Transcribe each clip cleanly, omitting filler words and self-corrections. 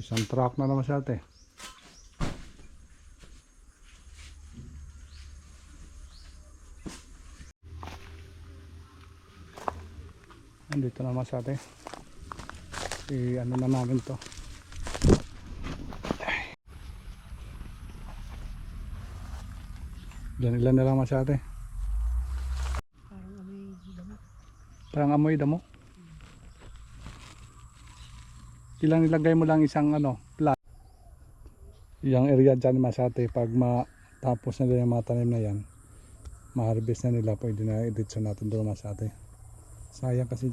Isang truck na naman siya ate. Andito naman sa ate. Ano na namin to. Ilan na lang mas ate. Parang amoy damo. Ilang nilagay mo lang isang plat. Yung area dyan mas ate, pag matapos na din yung mga tanim na yan, ma-harvest na nila, pwede na i-ditso natin doon mas ate. Sayang kasi.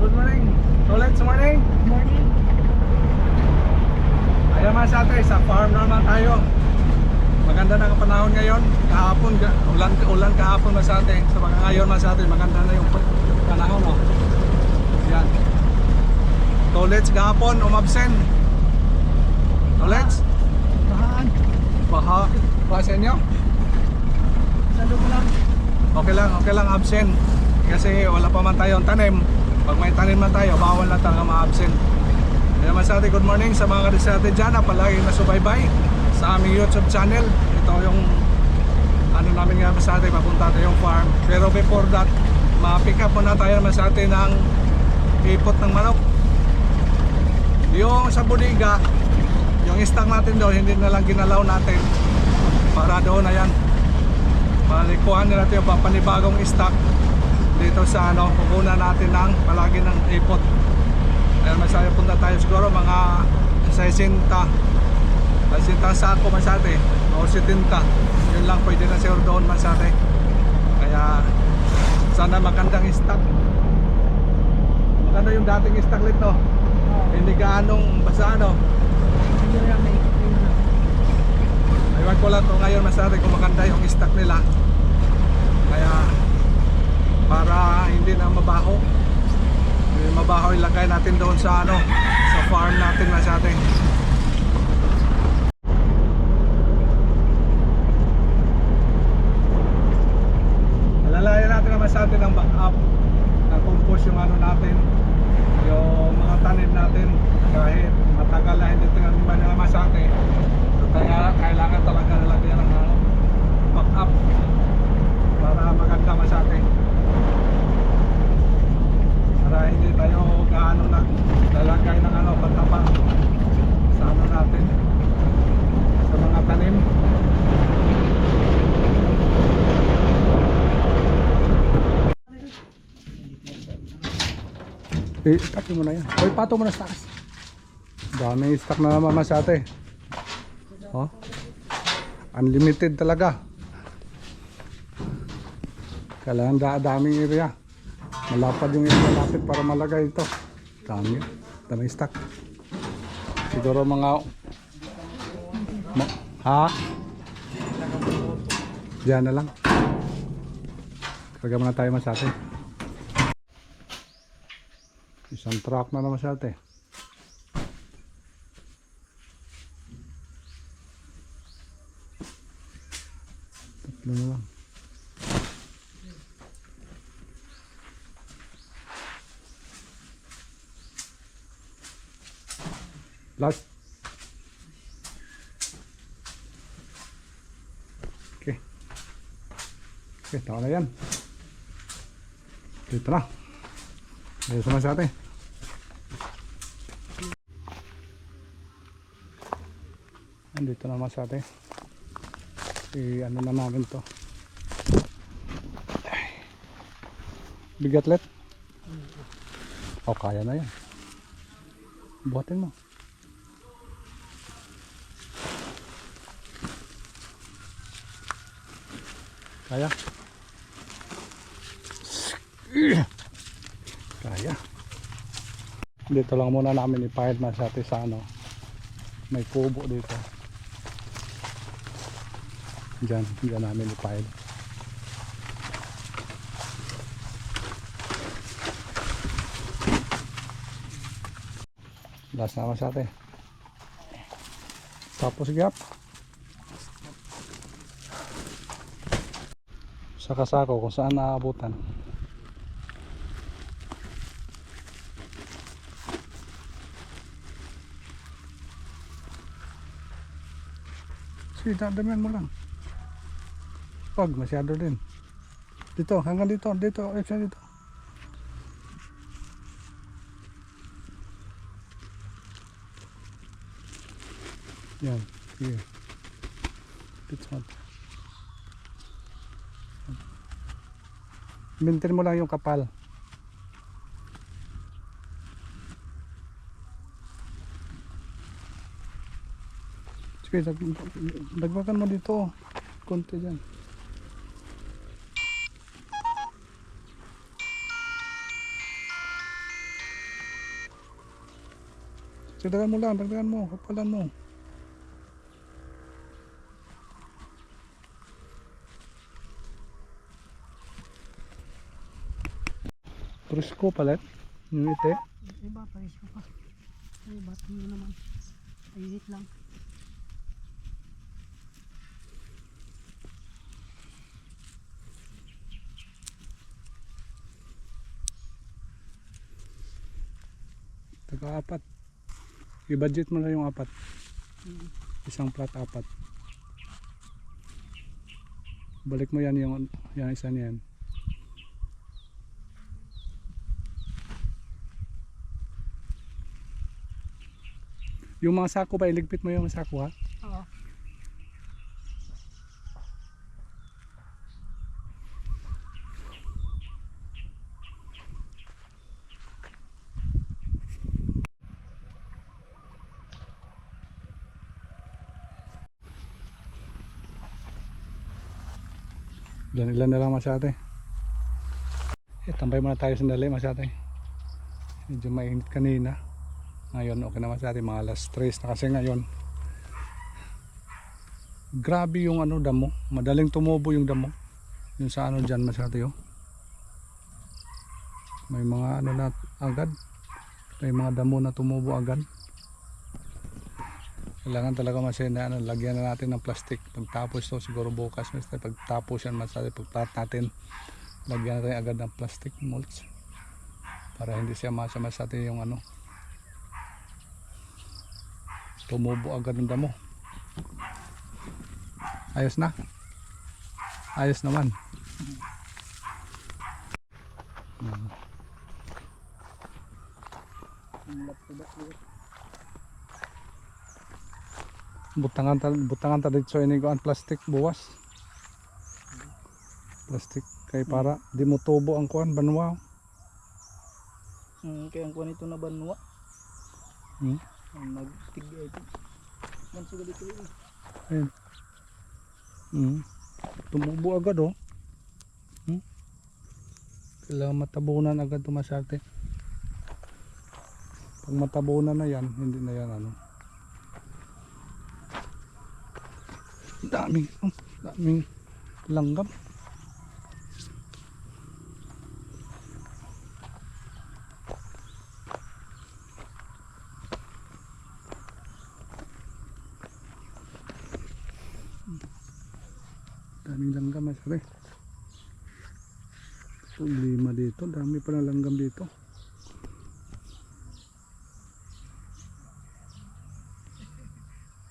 Good morning. So let's morning. Morning. Ayan mga sate, sa farm naman tayo. Maganda na ang panahon ngayon. Kahapon, ulan kahapon mga sate. Sa mga ngayon mga sate, maganda na yung panahon. Oh. Ayan. Tolets kahapon, umabsent. Tolets? Bahaan. Baha. Baha sa inyo? Salo ko lang. Okay lang absent. Kasi wala pa man tayong tanim. Pag may tanim man tayo, bawal na talaga ma-absent. Kaya mga sate, good morning sa mga kadisate dyan na palagi nasubaybay sa aming YouTube channel. Ito yung namin nga mga sate, papunta tayong farm. Pero before that, ma-pick up muna tayo mga sate ng ipot ng manok. Yung sa bodega, yung stock natin doon, hindi na lang ginalaw natin para doon na yan. Malikuhan nila ito yung panibagong stock dito sa pupunan natin ng palagi ng ipot. Ayan, masaya punta tayo siguro mga 60 sako masate o 70. Yun lang pwede na siguro doon masate. Kaya sana magandang stock. Maganda yung dating stock nito. Hindi gaanong basa Hindi lang may Aywan ko lang to ngayon masate kung maganda yung stock nila. Kaya para hindi na mabaho. Hindi mabaho, ilagay natin doon sa sa farm natin masate. Alalayan natin naman sa atin ang backup na compose yung natin, yung mga tanim natin kahit matagal na hindi tinaniman nila masate. So, kaya kailangan talaga nalagyan ng backup para maganda masate. Para hindi tayo gaano lalagay ng patapang sa natin sa mga tanim. Ipatin mo na yan. O ipato mo na sa taas. Daming stock na naman mas ate. Oh. Unlimited talaga. Kailangan daming area. Malapad yung area natin para malagay ito. Daming stock. Siguro mga diyan na lang. Karga muna tayo mas ate. Isang truck na naman siya ate. Tatlo na lang. Last. Okay. Okay, tama na yan. Dito na. Dito naman sa atin. Andito naman sa atin. Ano na namin to. Bigatlet. O, kaya na yan. Buhatin mo. Kaya. Kaya. Dito lang muna namin i-pile na sa atin sa may kubo dito. Diyan namin i-pile. Last naman sa atin. Tapos gap. Sa kasako kung saan naaabutan. Sige, damihan mo lang. Wag, masyado din. Dito, hanggang dito, extra dito. Yan, sige. Dito mo. Maintain mo lang yung kapal. Sige, dagdagan mo dito. Konti dyan. Sige, dagdagan mo, kapalan mo. Presko palit, yung ite. Iba, pares ko pa. Ay, ba't mo naman? Init lang. Taga-apat. I-budget mo na yung apat. Isang plat apat. Balik mo yan yung isa niyan. Yung mga sako ba, iligpit mo yung sako ha? Oo. Ilan na lang masyate. Tambay muna tayo sandali masyate. Medyo mainit kanina. Ngayon okay naman sa atin, mga alas 3 na kasi ngayon. Grabe yung damo, madaling tumubo yung damo. Yung sa dyan masyado yun. May mga na agad. May mga damo na tumubo agad. Kailangan talaga masyado lagyan na natin ng plastic. Pagtapos to siguro bukas, pagtapos yan masyado, pagplat natin, lagyan natin agad ng plastic mulch. Para hindi siya masama sa atin yung tumubo agad ng damo. Ayos na. Ayos naman. Butangan ta dito ini ko ang plastic buwas. Plastic kay para di mo tubo ang kuan banwa. Kaya ang kuha nito na banwa. Ang nagtigay ito. Mansuga dito eh. Ayun. Tumubo agad oh. Kailangan matabunan agad tumasarte. Pag matabunan na yan, hindi na yan daming langgam. Daming langgam masari. Problema dito, dami pa na langgam dito.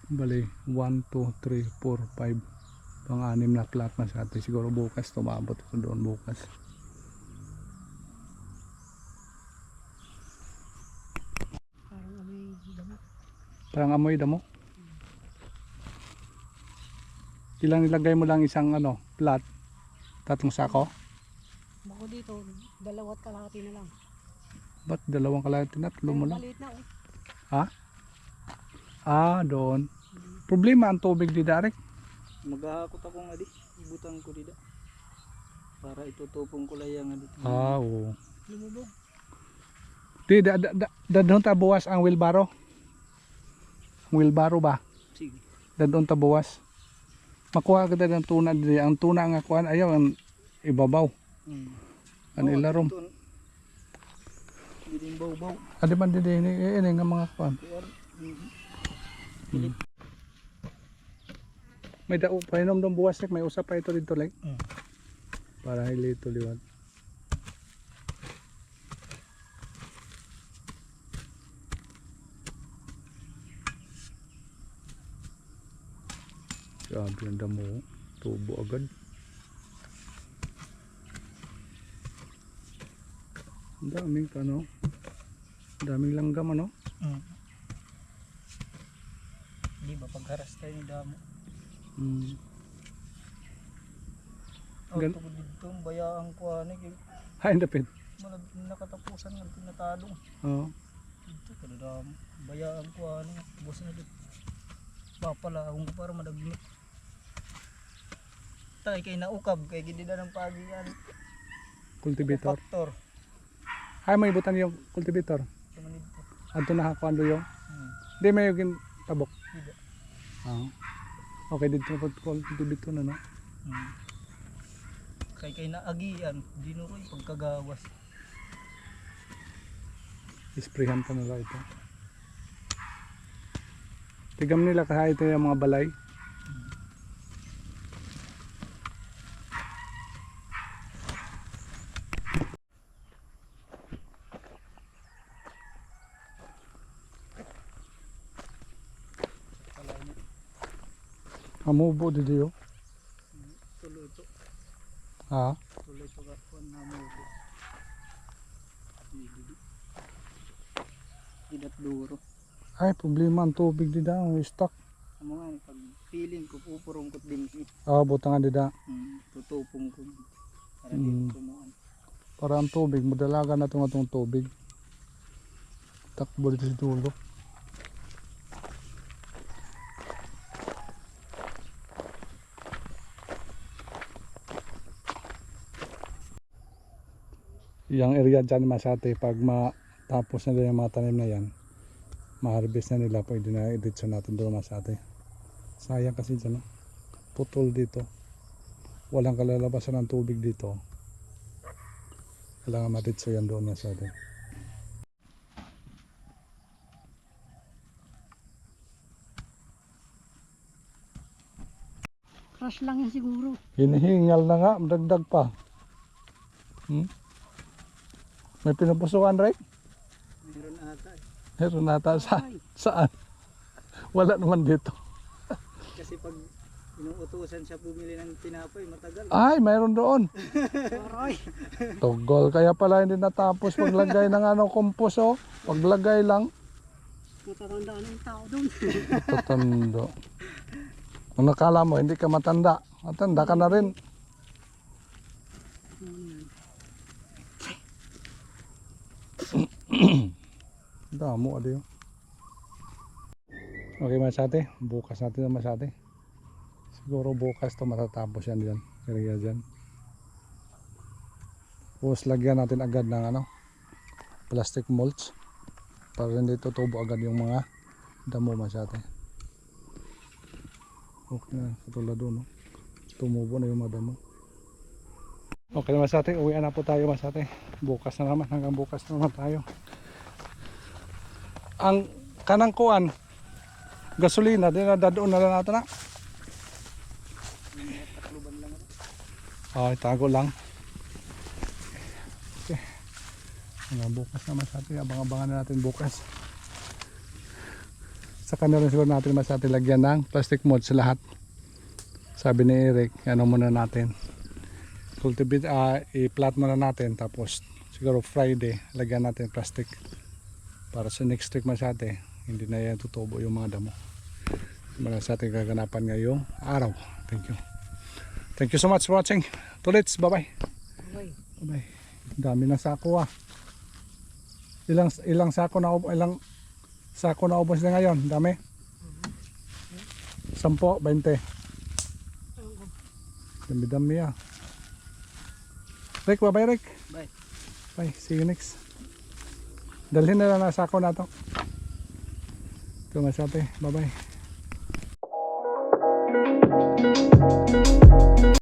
Bali 1, 2, 3, 4, 5 pang-anim na plat na sa atin. Siguro bukas tumabot ko doon bukas. Parang amoy damo. Ilang nilagay mo lang isang plat? 3 sako? Bako dito, 2 kalahati na lang. Ba't 2 kalahati na? 3 mo lang? Maliit na oh. Ha? Doon. Problema ang tubig di direct. Maghahakot ako nga di. Ibutang ko dida. Para itutupong ko lang nga dito. Oo. Lumubog. Di, dadon ta buwas ang wheelbarrow. wheelbarrow ba? Sige. Dadon ta buwas. Makuha kita ng tuna diri. Ang tuna nga kuan ayaw ang ibabaw. Ano ilarom. Hindi din baw-baw. Adi man diri ini nga mga kuan. May dao pa inom dong buwas may usap pa ito dito like. Para hindi ito liwat. Grabe ang damo, tubo agad. Ang daming ano, daming langgam ano. Di ba pagharas tayo ni damo? Gan- Tungod dito, bayaan ko ani kay Hay dapit. nakatapusan ng tinatalong. Oo. Dito kada damo. Bayaan ko ani, bus na dito. Bapala akong para madagmit. Tay kay naukab kay gindi na ng pagian. Cultivator. Factor. Hay may butan yung cultivator. Tuman dito. Adto na hakuan do yung. Di may yung tabok. Dito. Okay dito na cultivator na no. Kay naagian, di no koy pagkagawas. Isprayhan pa nila ito. Tigam nila kahit ito yung mga balay. Hamubo di diyo. Tuloy ito. Ha? Tuloy pagkakuan na mo. Didat duro. Ay problema ang tubig di daw, stock. Amo nga pag feeling ko pupurong ko din si. Butangan di da. Tutupong ko. Para di tumuan. Para ang tubig, madalaga na itong tubig. Takbo dito sa dulo. Yung area dyan Masate, pag matapos na din yung mga tanim na yan, ma-harvest na nila, pwede na i-ditso natin doon Masate. Sayang kasi dyan, no? Putol dito. Walang kalalabasan ng tubig dito. Kailangan ma-ditso yan doon Masate. Crush lang yan siguro. Hinihingal na nga, dagdag pa. May pinupusuan, right? Meron ata eh. Meron nata saan? Wala naman dito. Kasi pag inuutusan siya bumili ng tinapay, matagal. Ay, mayroon doon. Aray! Togol, kaya pala hindi natapos paglagay ng compost oh. Paglagay lang. Matatanda na yung tao doon. Matando. Kung nakala mo, hindi ka matanda. Matanda ka na rin. Damo, adi yun. Okay, Masate. Bukas natin ang Masate. Siguro bukas to matatapos yan dyan. Kaya dyan. Tapos lagyan natin agad ng plastic mulch. Para hindi tutubo agad yung mga damo Masate. Okay na, katulad doon. No? Tumubo na yung mga damo. Okay na Masate, uwian na po tayo Masate. Bukas na naman, hanggang bukas na naman tayo. Ang kanang kuan, gasolina, dinadadoon na lang natin na. Ay, tago lang. Okay. Hanggang bukas na Masate, abang-abangan na natin bukas. Saka na rin siguro natin Masate lagyan ng plastic mulch sa lahat. Sabi ni Eric, ano muna natin. Cultivate, i-plant muna natin tapos siguro Friday lagyan natin plastic para sa next week Masate hindi na yan tutubo yung mga damo. Mga sa ating kaganapan ngayong araw. Thank you so much for watching. Tulits, bye bye. Bye. Dami ng sako ilang sako na ubos na ngayon? Dami? 10, 20. Dami Rick, bye bye Rick. Bye. Bye, see you next. Dalhin na lang na sako na to. Ito masate. Bye bye.